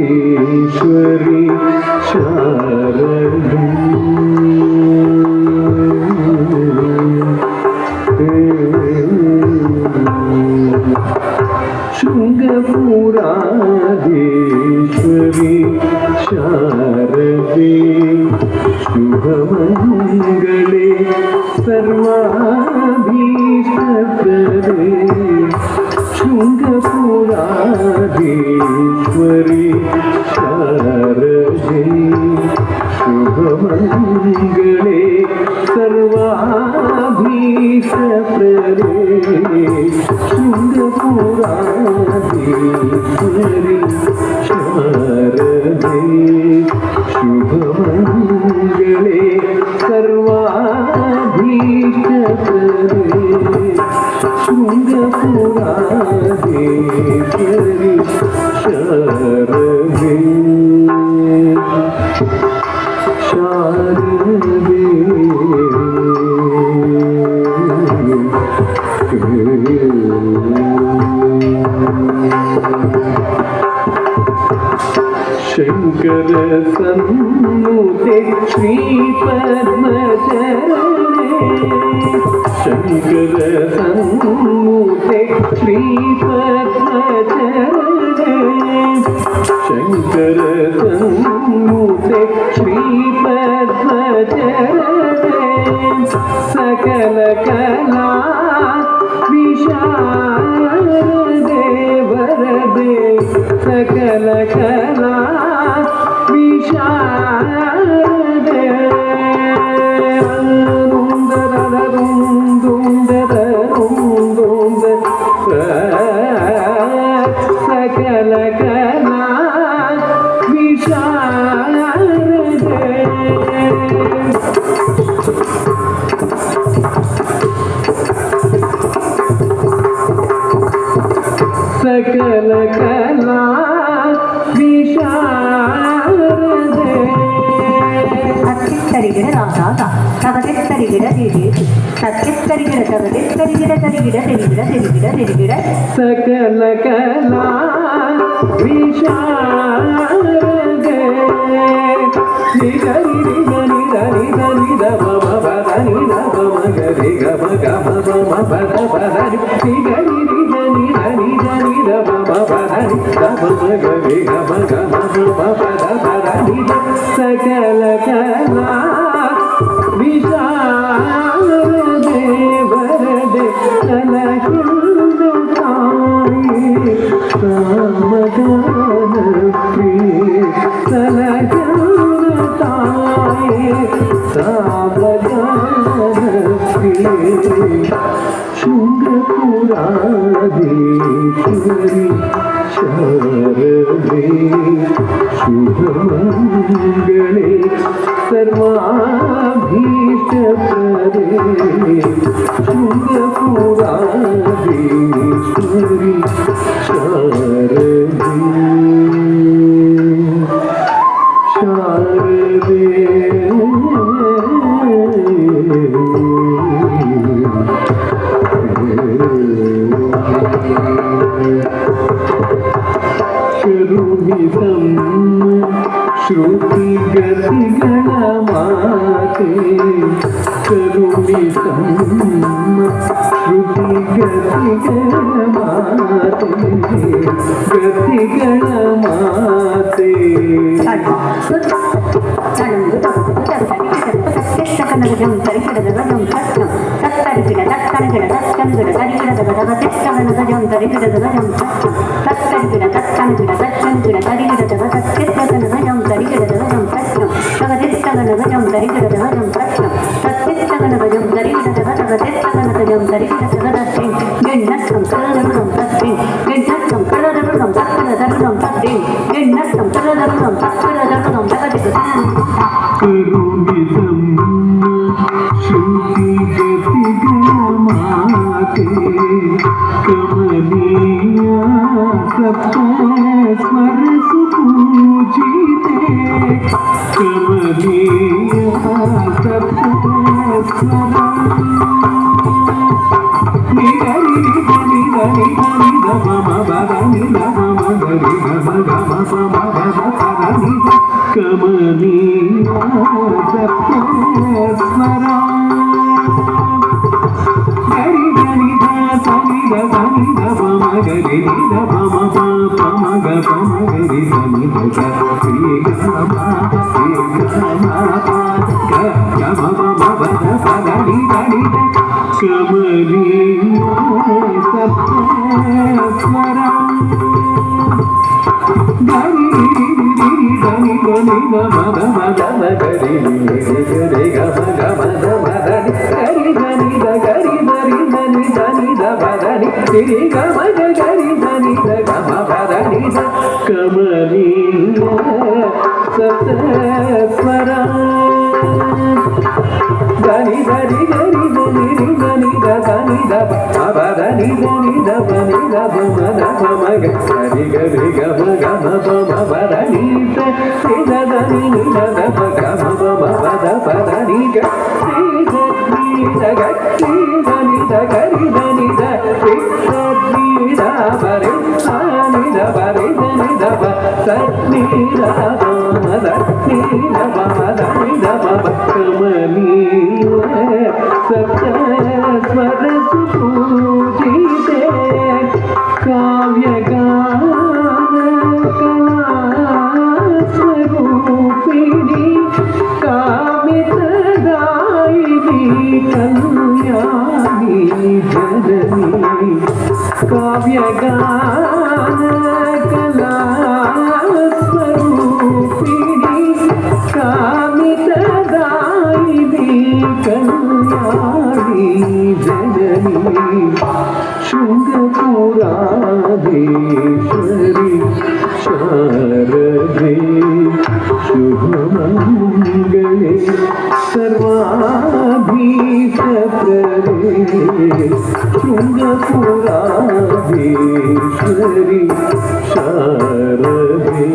శృంగపురాధీశ్వరి శారదే శృంగపురాధీశ్వరి శారదే శుభమంగళే సర్వాభీష్టప్రదే శృంగపురాధీశ్వరి శారదే శుభమంగళే సర్వాభీష్టప్రదే శృంగపురాధీశ్వరి శారదే శుభమంగళే సర్వాభీష్టప్రదే శృంగపురాధీశ్వరి శారదే శారదే శంకర సన్నుతే శ్రీ పద్మచరణే శంకర సన్నుతే శ్రీ పద్మచరణే శంకర సన్నుతే శ్రీ పద్మచరణే సకల కళా విశారదే వరదే సకల కళా విశారదే సకల కళా విశారదే సకల కళా విశారదే సత్యస్తరిగిడ రాధా తగదెస్తరిగిడ దేవి సత్యస్తరిగిడ తగదెస్తరిగిడ తరిగిడ తెరిగిడ తెరిగిడ తెరిగిడ సకల కళా విశారదే నిగరి నిగని దని దని దమ పదని దమ గరి గమ గమ మమ పద పదని నిగరి నిగని దని దని దమ పదని దమ గరి గమ గమ మమ పద పదని సకల కళా విశారదే వరదే కలహిందుతాయి సామగాన ప్రియ కలహిందుతాయి సామగాన ప్రియ శృంగపురాధీశ్వరి శారదే శుభమంగళే సర్వాభీష్టప్రదే శృంగపురాధీశ్వరి శారదే శారదే श्रुति गति गणमाते करुणितं श्रुति गति गणमाते गति गणमाते పమ పద ని ద పమ గరి గమ గమ పమ పద పద ని ద కమనీయ సప్తస్వరా గరి గని ద సని ద సని ద పమ గరి ని ద పమ పమ గ పమ గరి గని ద శ్రీ గమ శ్రీ గమ గ గమ పమ పద పద ని ద ని ద కమనీయ సప్తస్వరా గరి రి దని దని మద మద గరి గరి గమ గమ మద గరి దని ద గరి మరి దని దని ద బదని రి గమ గరి దని ద గమ బదని ద కమనీయ సప్తస్వరా దని దని గరి దని రి దని ద దని ద బదని దని ద బని ద బమ ద బమ గరి గరి గమ గమ బమ బదని ద రి ద దని ని ద ద బ గమ బమ బద బదని గ రి ద ని ద గ రి దని ద గరి దని ద రి ద ని ద బరి ని ద బరి దని ద బ స ని ద బమ ద ని ద బమ ద ని ద బ కమనీయ సప్తస్వర సుపూజితే కావ్యగాన కళాస్వరూపిణి కామితదాయిని కళ్యాణి జనని కావ్యగాన కళాస్వరూపిణి కామితదాయిని కళ్యాణి జనని శృంగపురాధీశ్వరి శారదే శుభమంగళే సర్వాభీష్టప్రదే శృంగపురాధీశ్వరి శారదే